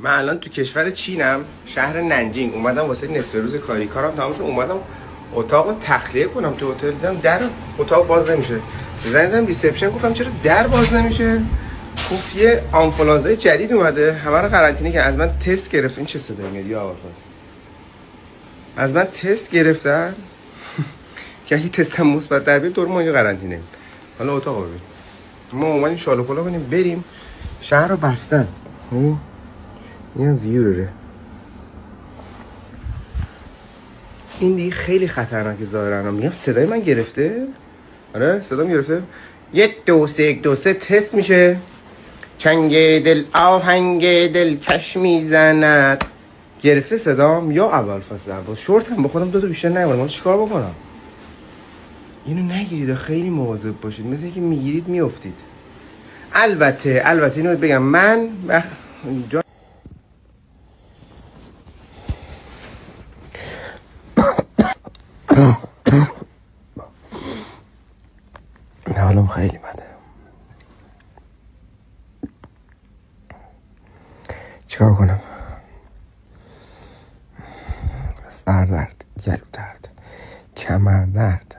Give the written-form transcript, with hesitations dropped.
من الان تو کشور چینم، شهر ننجینگ. اومدم واسه نصف روز کارم تمام شد، اومدم اتاقو تخلیه کنم. تو هتل دیدم در اتاق باز نمیشه. زنگ ریسپشن گفتم چرا در باز نمیشه؟ گفت یه آنفولانزای جدید اومده، همه رو قرنطینه که از من تست گرفت. این چه صدایی میاد یا آقا؟ از من تست گرفتن که اگه تستم مثبت در بیاد دور ما اینجا قرنطینه. حالا اتاقو ببین. ما اومدیم شالو کلا کنیم بریم. شهر رو بستن. این ویو داره. این دیگه خیلی خطرناکه ظاهرا. میگم صدای من گرفته؟ آره صدام گرفته. 1 2 3 1 2 3 تست میشه. چنگ دل آهنگ دل کش میزند. گرفته صدام یا اول فصل اول شورت هم با خودم 2 تا بیشتر نیارم. من چیکار بکنم؟ اینو نگیرید، خیلی مواظب باشید، مثل اینکه میگیرید میافتید. البته اینو بگم من اینجا حالم خیلی بده. چیکار کنم؟ سر درد، گلو درد، کمر درد،